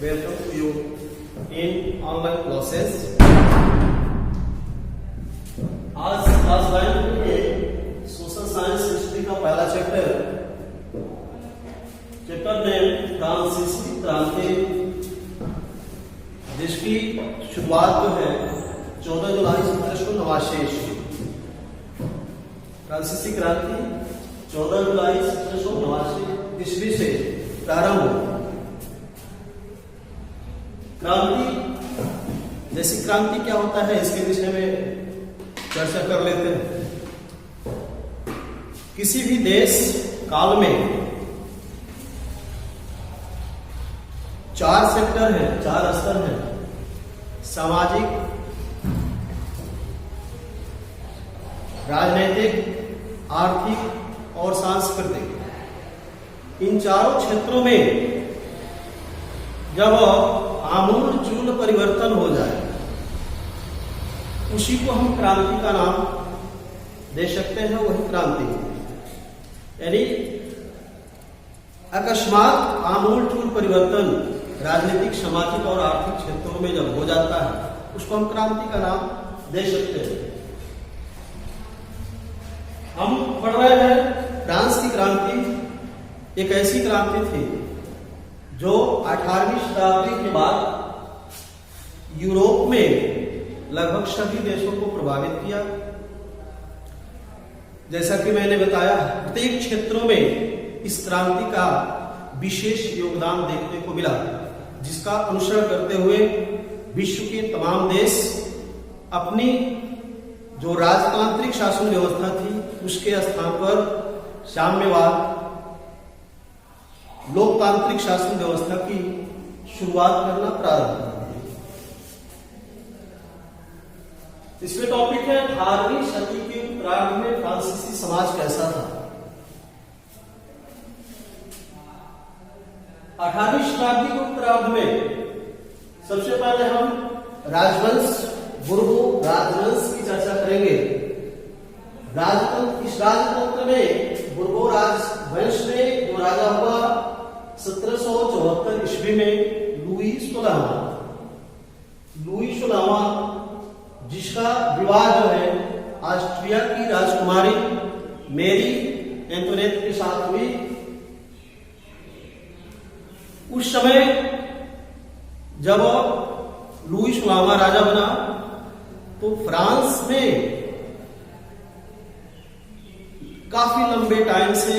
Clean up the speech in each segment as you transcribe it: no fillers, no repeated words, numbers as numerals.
welcome to you in online classes. आज class 9 में social science history का पहला चैप्टर में फ्रांसीसी क्रांति, जिसकी शुरुआत जो है 14 जुलाई 1789 फ्रांसीसी क्रांति 14 जुलाई 1789 ईस्वी से प्रारंभ हुई। क्रांति जैसी क्रांति क्या होता है इसके विषय में चर्चा कर लेते हैं। किसी भी देश काल में 4 सेक्टर हैं, 4 स्तर हैं: सामाजिक, राजनीतिक, आर्थिक और सांस्कृतिक। इन चारों क्षेत्रों में जब आमूल चूल परिवर्तन हो जाए उसी को हम क्रांति का नाम दे सकते हैं। वही क्रांति यानी अकस्मात आमूल चूल परिवर्तन राजनीतिक, सामाजिक और आर्थिक क्षेत्रों में जब हो जाता है उसको हम क्रांति का नाम दे सकते हैं। हम पढ़ रहे हैं फ्रांस की क्रांति एक ऐसी क्रांति थी जो 18वीं शताब्दी के बाद यूरोप में लगभग सभी देशों को प्रभावित किया। जैसा कि मैंने बताया, प्रत्येक क्षेत्रों में इस क्रांति का विशेष योगदान देखने को मिला, जिसका अनुसरण करते हुए विश्व के तमाम देश अपनी जो राजतांत्रिक शासन व्यवस्था थी उसके स्थान पर साम्यवाद, लोकतांत्रिक शासन व्यवस्था की शुरुआत करना प्रारंभ कर दिया। इसमें टॉपिक है 18वीं सदी के उत्तरार्ध में फ्रांसीसी समाज कैसा था। 18वीं शताब्दी के उत्तरार्ध में सबसे पहले हम राजवंश, बुर्बो राजवंश की चर्चा करेंगे। इस राजतंत्र में बुर्बो राजवंश में जो राजा हुआ 1774 ईस्वी में लुई 16वां, जिसका विवाह जो है ऑस्ट्रिया की राजकुमारी मेरी एंटोनेट के साथ हुई। उस समय जब लुई 16वां राजा बना तो फ्रांस में काफी लंबे टाइम से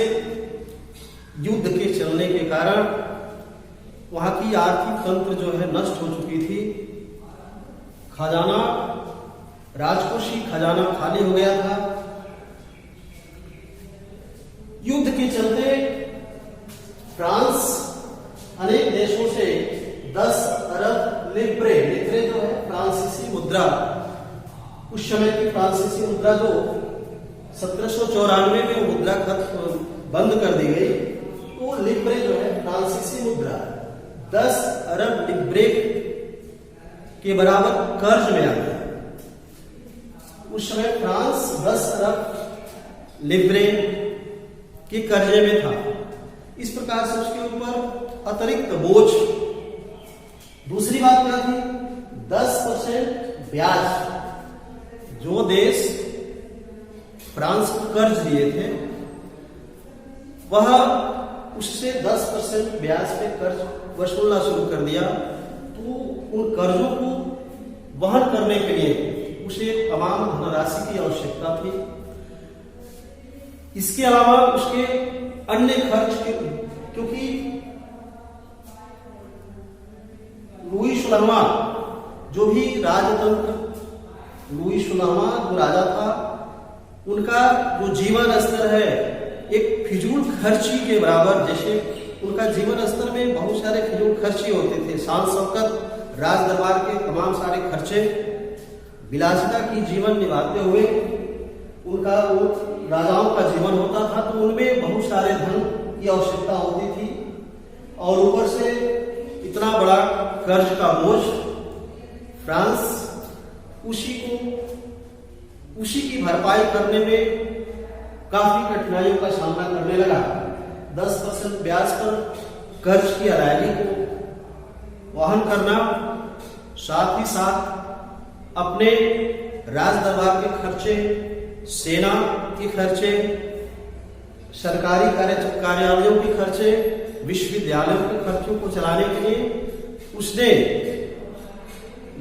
युद्ध के चलने के कारण वहां की आर्थिक तंत्र जो है नष्ट हो चुकी थी। खजाना, राजकोषीय खजाना खाली हो गया था। युद्ध के चलते फ्रांस अनेक देशों से 10 अरब लिब्रे जो है फ्रांसीसी मुद्रा, उस समय की फ्रांसीसी मुद्रा जो 1794 में मुद्रा बंद कर दी गई, तो लिब्रे जो है फ्रांसीसी मुद्रा 10 अरब लिब्रे के बराबर कर्ज में आ गया। उस समय फ्रांस 10 अरब लिब्रे के कर्जे में था। इस प्रकार से उसके ऊपर अतिरिक्त बोझ। दूसरी बात क्या थी? 10% ब्याज। जो देश फ्रांस को कर्ज दिए थे वह उससे 10% ब्याज पे कर्ज वसूलना शुरू कर दिया। तो उन कर्जों को वहन करने के लिए उसे तमाम धनराशि की आवश्यकता थी। इसके अलावा उसके अन्य खर्च के, क्योंकि लुई 16वां जो भी राजतंत्र, लुई 16वां जो राजा था, उनका जो जीवन स्तर है एक फिजूल खर्ची के बराबर। जैसे उनका जीवन स्तर में बहुत सारे फिजूल खर्ची होते थे, शान शौकत, राज दरबार के तमाम सारे खर्चे, विलासिता की जीवन निभाते हुए उनका वो राजाओं का जीवन होता था, तो उनमें बहुत सारे धन की आवश्यकता होती थी। और ऊपर से इतना बड़ा कर्ज का बोझ, फ्रांस उसी की भरपाई करने में काफी कठिनाइयों का सामना करने लगा। 10% ब्याज पर कर्ज की अदायगी को वहन करना, साथ ही साथ अपने राज दरबार के खर्चे, सेना के खर्चे, सरकारी कार्यालयों के खर्चे, विश्वविद्यालयों के खर्चों को चलाने के लिए उसने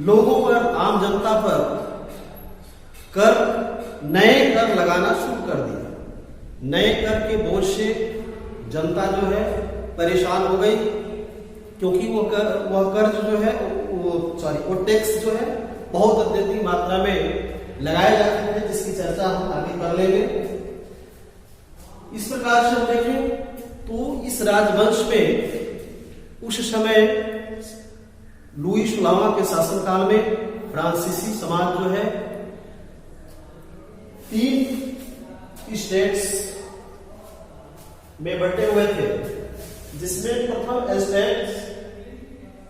लोगों पर, आम जनता पर नए कर लगाना शुरू कर दिया। नए कर के बोझ से जनता जो है परेशान हो गई, क्योंकि वह कर्ज जो है वो टैक्स जो है बहुत अत्यधिक मात्रा में लगाए जाते हैं, जिसकी चर्चा हम आगे कर लेंगे। इस प्रकार से हम देखें तो इस राजवंश में उस समय लुई 16वां के शासनकाल में फ्रांसीसी समाज जो है 3 स्टेट्स में बंटे हुए थे, जिसमें प्रथम स्टेट,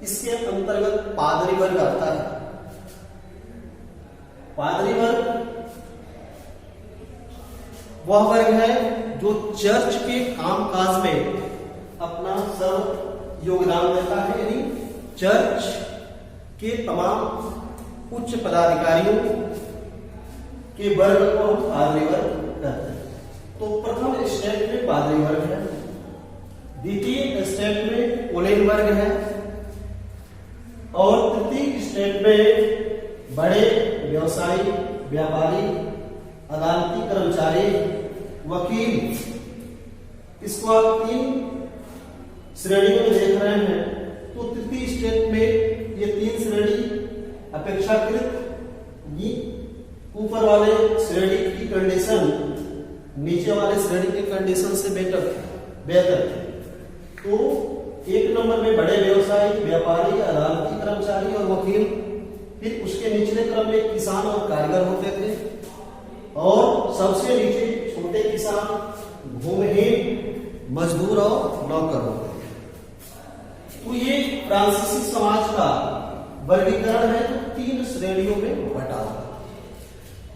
इसके अंतर्गत पादरी वर्ग आता है। पादरी वर्ग वह वर्ग है जो चर्च के कामकाज में अपना सर्व योगदान देता है, यानी चर्च के तमाम उच्च पदाधिकारियों के वर्ग को हम पादरी वर्ग कहते हैं। तो प्रथम स्टेट में पादरी वर्ग है, द्वितीय स्टेट में कोलेन वर्ग है, और तृतीय स्टेट में बड़े व्यवसायी, व्यापारी, अदालती कर्मचारी, वकील, इसको आप 3 श्रेणियों में देख रहे हैं। तो तृतीय स्टेट में ये 3 श्रेणी अपेक्षाकृत ऊपर वाले श्रेणी की कंडीशन नीचे वाले श्रेणी की कंडीशन से बेहतर थे। तो 1 नंबर में बड़े व्यवसायी, व्यापारी, अदालती कर्मचारी और वकील, फिर उसके निचले क्रम में किसान और कारीगर होते थे, और सबसे नीचे छोटे किसान, भूमिहीन, मजदूर और नौकर होते थे। तो ये फ्रांसीसी समाज का वर्गीकरण है जो 3 श्रेणियों में बटा हुआ,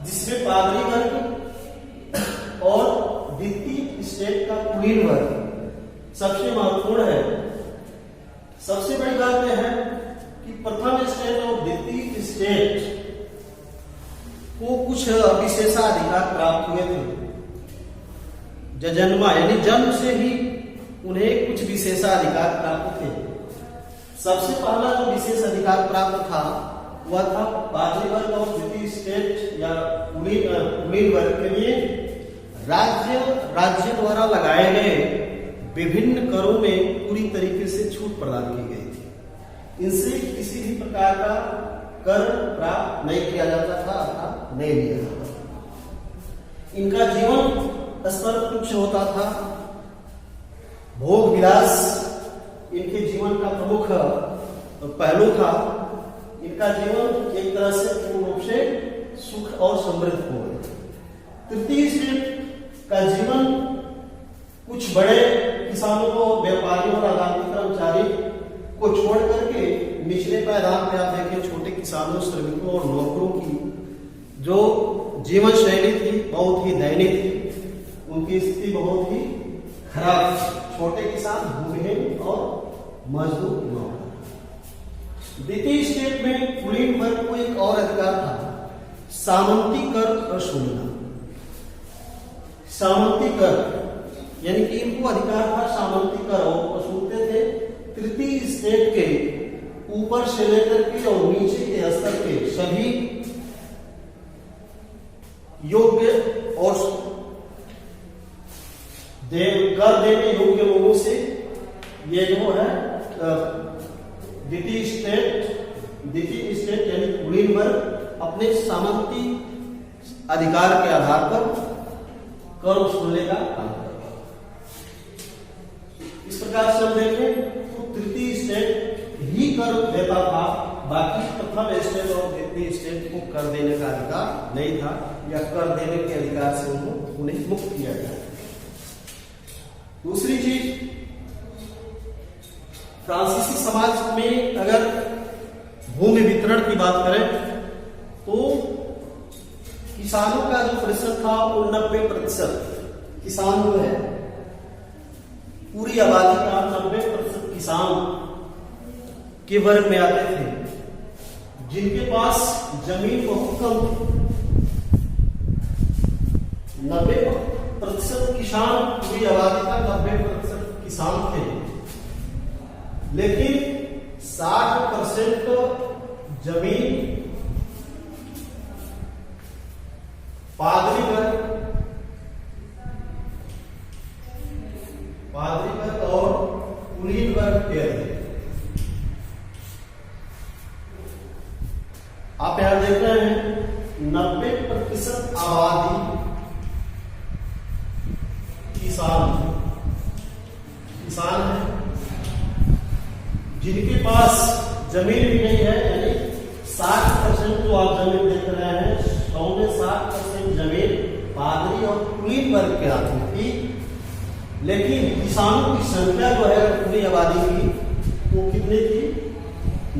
जिसमें पादरी वर्ग और द्वितीय स्टेट का कुलीन वर्ग सबसे महत्वपूर्ण है। सबसे बड़ी बात यह है कि प्रथम स्टेट और द्वितीय स्टेट को कुछ विशेषाधिकार प्राप्त हुए थे। जन्मा यानी जन्म से ही उन्हें कुछ विशेषाधिकार प्राप्त थे। सबसे पहला जो विशेष अधिकार प्राप्त था वह था पादरी वर्ग और द्वितीय स्टेट या कुलीन वर्ग के लिए राज्य द्वारा लगाए गए विभिन्न करों में पूरी तरीके से छूट प्रदान की गई थी। इनसे किसी भी प्रकार का कर प्राप्त नहीं किया जाता था अथवा नहीं लिया जाता था। इनका जीवन स्तर तुच्छ होता था। भोग विलास इनके जीवन का प्रमुख पहलू था। इनका जीवन एक तरह से पूर्ण रूप से सुख और समृद्ध हो गया। तृतीय स्टेट का जीवन कुछ बड़े किसानों को, व्यापारियों और अदालती कर्मचारी को छोड़ करके निचले पायदान पे आप देखें छोटे किसानों, श्रमिकों और नौकरों की जो जीवन शैली थी बहुत ही दयनीय थी। उनकी स्थिति बहुत ही खराब थी। छोटे किसान, भूमिहीन और मजदूर नौकर। द्वितीय स्टेट में कुलीन वर्ग को एक और अधिकार था, सामंती कर वसूलना। सामंती कर यानी कि इनको अधिकार था सामंती कर वसूलते थे। तृतीय स्टेट के ऊपर से लेकर के और नीचे के स्तर के सभी योग्य और कर देने योग्य लोगों से ये जो है द्वितीय स्टेट यानी कुलीन वर्ग अपने सामंती अधिकार के आधार पर कर वसूलने का काम करता। इस प्रकार से हम देखें तो तृतीय स्टेट ही कर देता था, बाकी प्रथम स्टेट और द्वितीय स्टेट को कर देने का अधिकार नहीं था, या कर देने के अधिकार से उन्हें मुक्त किया गया। दूसरी चीज, फ्रांसीसी समाज में अगर भूमि वितरण की बात करें तो किसानों का जो प्रतिशत था वो 90% किसान जो है, पूरी आबादी का 90% किसान के वर्ग में आते थे, जिनके पास जमीन बहुत कम थी। 90% किसान, पूरी आबादी का 90% किसान थे, लेकिन 60% जमीन पादरी वर्ग और कुलीन वर्ग के थे। आप यहां देख रहे हैं 90% आबादी किसान है, जिनके पास जमीन भी नहीं है। यानी 60% जो आप जमीन देख रहे हैं, 100 में 60% जमीन पादरी और कुलीन वर्ग के आती थी। लेकिन किसानों की संख्या जो है पूरी आबादी की, वो कितनी थी?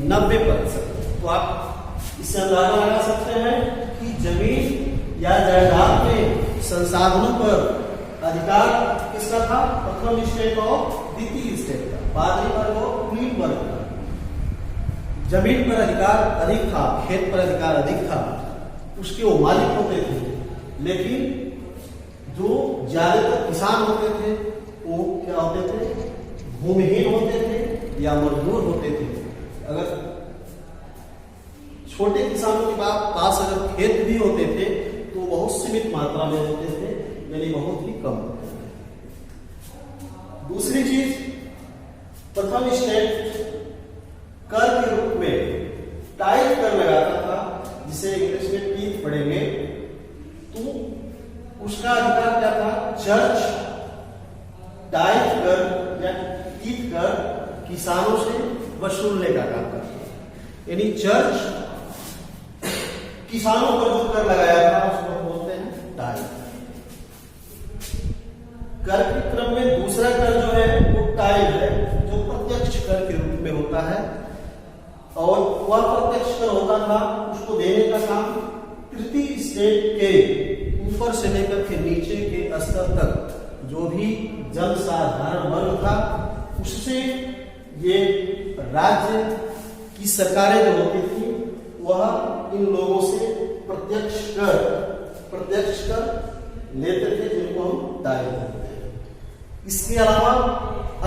90%। तो आप इससे अंदाजा लगा सकते हैं कि जमीन या जायदाद में संसाधनों पर अधिकार किसका था? प्रथम स्टेट और द्वितीय स्टेट का, पादरी वर्ग और कुलीन वर्ग का। जमीन पर अधिकार अधिक था, खेत पर अधिकार अधिक था, उसके वो मालिक होते थे। लेकिन जो ज्यादातर किसान होते थे वो क्या होते थे? भूमिहीन होते थे या मजदूर होते थे। अगर छोटे किसानों के पास अगर खेत भी होते थे तो बहुत सीमित मात्रा में होते थे, यानी बहुत ही कम होते थे। दूसरी चीज, प्रथम स्टेट कर के रूप में टाइप कर लगाता था, जिसे इंग्लिश में टीथ पढ़ेंगे, तो उसका अधिकार क्या था? चर्च टाइप कर या टीथ कर किसानों से वसूलने का काम करता। यानी चर्च किसानों पर जो कर लगाया था उसको बोलते हैं टाइप। कर के क्रम में दूसरा कर जो है वो टाइप है, जो प्रत्यक्ष कर के रूप में होता है, और वह प्रत्यक्ष कर होता था, उसको देने का काम तृतीय स्टेट के ऊपर से लेकर के नीचे के स्तर तक जो भी जनसाधारण वर्ग था, उससे ये राज्य की सरकारें जो होती थी वह इन लोगों से प्रत्यक्ष कर लेते थे, जिनको हम दायर करते हैं। इसके अलावा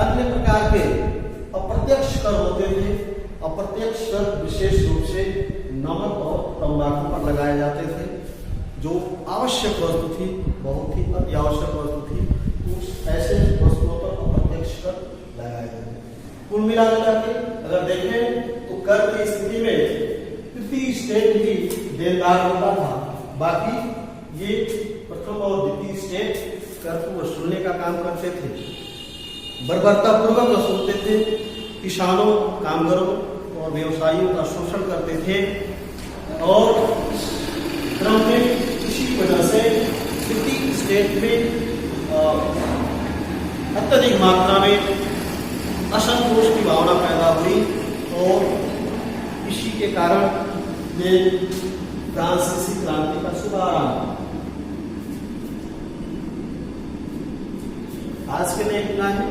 अन्य प्रकार के अप्रत्यक्ष कर होते थे। अप्रत्यक्ष कर विशेष रूप से नमक और तंबाकू पर लगाए जाते थे, जो आवश्यक वस्तु थी, बहुत ही अति आवश्यक वस्तु थी। तो ऐसे वस्तुओं पर अप्रत्यक्ष कर लगाए जाते थे। कुल मिलाकर के अगर देखें तो कर की स्थिति में तृतीय स्टेट ही देनदार होता था, बाकी ये प्रथम और द्वितीय स्टेट कर को वसूलने का काम करते थे, बर्बरता पूर्वक वसूलते थे। किसानों, कामगारों और व्यवसायियों का शोषण करते थे, और क्रम में इसी वजह से तृतीय स्टेट में अत्यधिक मात्रा में असंतोष की भावना पैदा हुई, और इसी के कारण ये फ्रांसीसी क्रांति का शुभारंभ। आज के लिए इतना है।